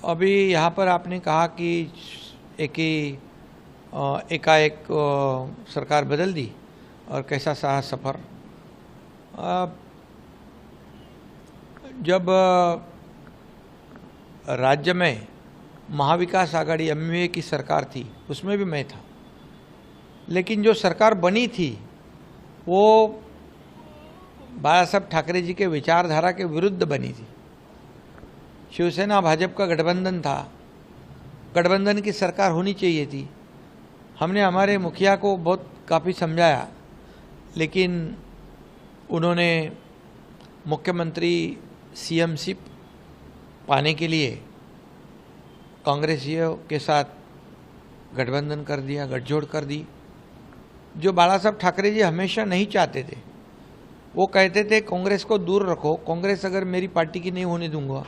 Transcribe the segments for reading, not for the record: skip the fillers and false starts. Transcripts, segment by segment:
अभी यहाँ पर आपने कहा कि एकाएक सरकार बदल दी और कैसा सहा सफ़र। जब राज्य में महाविकास आघाड़ी एमवीए की सरकार थी उसमें भी मैं था, लेकिन जो सरकार बनी थी वो बाला साहब ठाकरे जी के विचारधारा के विरुद्ध बनी थी। शिवसेना भाजपा का गठबंधन था, गठबंधन की सरकार होनी चाहिए थी। हमने हमारे मुखिया को बहुत काफ़ी समझाया, लेकिन उन्होंने मुख्यमंत्री सीएमशिप पाने के लिए कांग्रेसियों के साथ गठबंधन कर दिया, गठजोड़ कर दी, जो बाला साहब ठाकरे जी हमेशा नहीं चाहते थे। वो कहते थे कांग्रेस को दूर रखो, कांग्रेस अगर मेरी पार्टी की नहीं होने दूंगा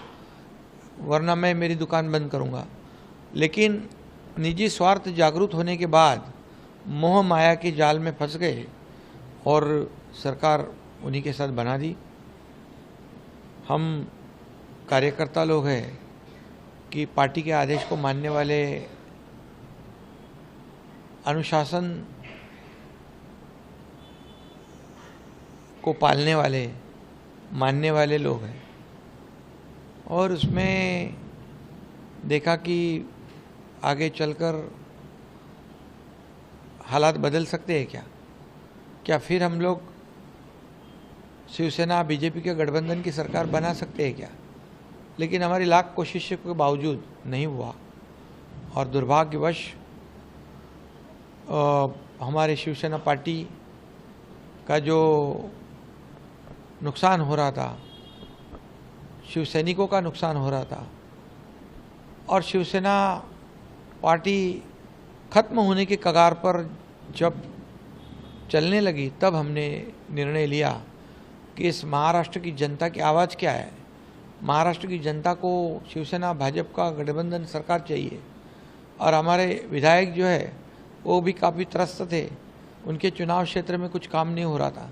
वरना मैं मेरी दुकान बंद करूंगा। लेकिन निजी स्वार्थ जागरूक होने के बाद मोह माया के जाल में फंस गए और सरकार उन्हीं के साथ बना दी। हम कार्यकर्ता लोग हैं कि पार्टी के आदेश को मानने वाले, अनुशासन को पालने वाले, मानने वाले लोग हैं। और उसमें देखा कि आगे चलकर हालात बदल सकते हैं क्या फिर हम लोग शिवसेना बीजेपी के गठबंधन की सरकार बना सकते हैं क्या। लेकिन हमारी लाख कोशिशों के बावजूद नहीं हुआ और दुर्भाग्यवश हमारे शिवसेना पार्टी का जो नुकसान हो रहा था, शिव सैनिकों का नुकसान हो रहा था और शिवसेना पार्टी खत्म होने के कगार पर जब चलने लगी तब हमने निर्णय लिया कि इस महाराष्ट्र की जनता की आवाज़ क्या है। महाराष्ट्र की जनता को शिवसेना भाजपा का गठबंधन सरकार चाहिए और हमारे विधायक जो है वो भी काफ़ी त्रस्त थे, उनके चुनाव क्षेत्र में कुछ काम नहीं हो रहा था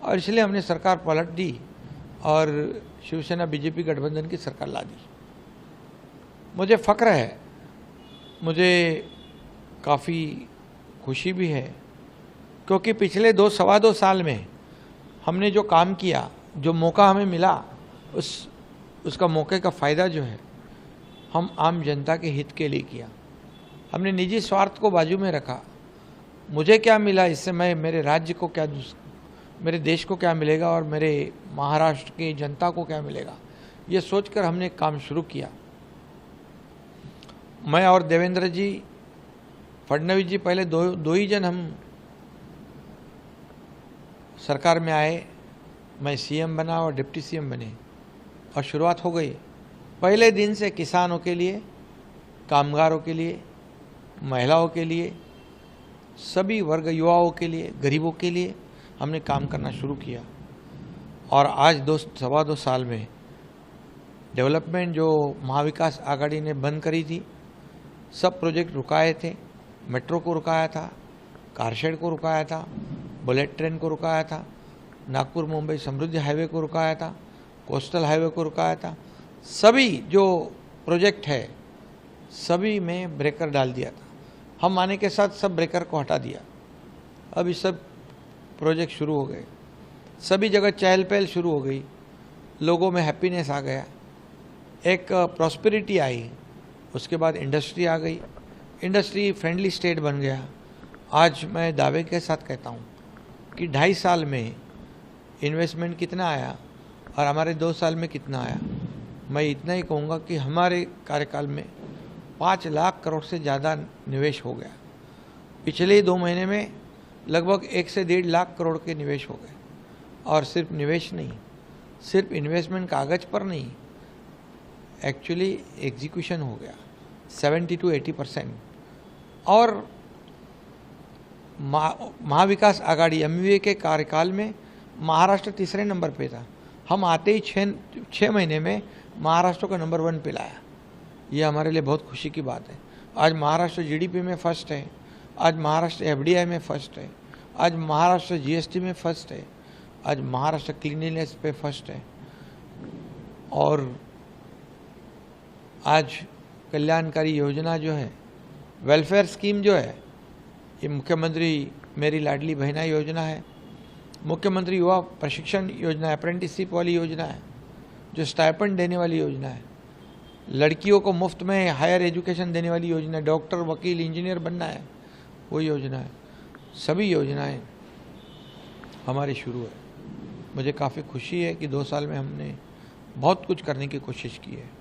और इसलिए हमने सरकार पलट दी और शिवसेना बीजेपी गठबंधन की सरकार ला दी। मुझे फ़ख्र है, मुझे काफ़ी खुशी भी है, क्योंकि पिछले सवा दो साल में हमने जो काम किया, जो मौका हमें मिला, उसका मौके का फ़ायदा जो है हम आम जनता के हित के लिए किया। हमने निजी स्वार्थ को बाजू में रखा। मुझे क्या मिला इससे, मैं मेरे राज्य को क्या, मेरे देश को क्या मिलेगा और मेरे महाराष्ट्र की जनता को क्या मिलेगा, ये सोचकर हमने काम शुरू किया। मैं और देवेंद्र जी फडणवीस जी पहले दो ही जन हम सरकार में आए। मैं सीएम बना और डिप्टी सीएम बने और शुरुआत हो गई। पहले दिन से किसानों के लिए, कामगारों के लिए, महिलाओं के लिए, सभी वर्ग, युवाओं के लिए, गरीबों के लिए हमने काम करना शुरू किया। और आज सवा दो साल में डेवलपमेंट जो महाविकास आघाड़ी ने बंद करी थी, सब प्रोजेक्ट रुकाए थे। मेट्रो को रुकाया था, कारशेड को रुकाया था, बुलेट ट्रेन को रुकाया था, नागपुर मुंबई समृद्धि हाईवे को रुकाया था, कोस्टल हाईवे को रुकाया था। सभी जो प्रोजेक्ट है सभी में ब्रेकर डाल दिया था। हम आने के साथ सब ब्रेकर को हटा दिया। अब ये सब प्रोजेक्ट शुरू हो गए, सभी जगह चहल पहल शुरू हो गई, लोगों में हैप्पीनेस आ गया, एक प्रॉस्पेरिटी आई। उसके बाद इंडस्ट्री आ गई, इंडस्ट्री फ्रेंडली स्टेट बन गया। आज मैं दावे के साथ कहता हूँ कि 2.5 साल में इन्वेस्टमेंट कितना आया और हमारे 2 साल में कितना आया। मैं इतना ही कहूँगा कि हमारे कार्यकाल में 5 लाख करोड़ से ज़्यादा निवेश हो गया। पिछले 2 महीने में लगभग 1 से 1.5 लाख करोड़ के निवेश हो गए। और सिर्फ निवेश नहीं, सिर्फ इन्वेस्टमेंट कागज़ पर नहीं, एक्चुअली एग्जीक्यूशन हो गया 70 to 80%। और महाविकास आघाड़ी एमवीए के कार्यकाल में महाराष्ट्र तीसरे नंबर पे था। हम आते ही 6 महीने में महाराष्ट्र को नंबर 1 पे लाया। ये हमारे लिए बहुत खुशी की बात है। आज महाराष्ट्र जीडीपी में फर्स्ट है, आज महाराष्ट्र एफडीआई में फर्स्ट है, आज महाराष्ट्र जीएसटी में फर्स्ट है, आज महाराष्ट्र क्लीनलीनेस पे फर्स्ट है और आज कल्याणकारी योजना जो है, वेलफेयर स्कीम जो है, ये मुख्यमंत्री मेरी लाडली बहना योजना है, मुख्यमंत्री युवा प्रशिक्षण योजना है, अप्रेंटिसशिप वाली योजना है, जो स्टाइपेंड देने वाली योजना है, लड़कियों को मुफ्त में हायर एजुकेशन देने वाली योजना, डॉक्टर, वकील, इंजीनियर बनना है, वो योजना है। सभी योजनाएं हमारी शुरू है। मुझे काफ़ी खुशी है कि 2 साल में हमने बहुत कुछ करने की कोशिश की है।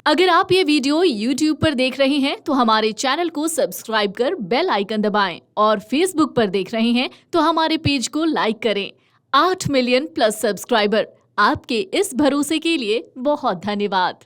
अगर आप ये वीडियो YouTube पर देख रहे हैं तो हमारे चैनल को सब्सक्राइब कर बेल आइकन दबाएं और Facebook पर देख रहे हैं तो हमारे पेज को लाइक करें। 8 मिलियन प्लस सब्सक्राइबर, आपके इस भरोसे के लिए बहुत धन्यवाद।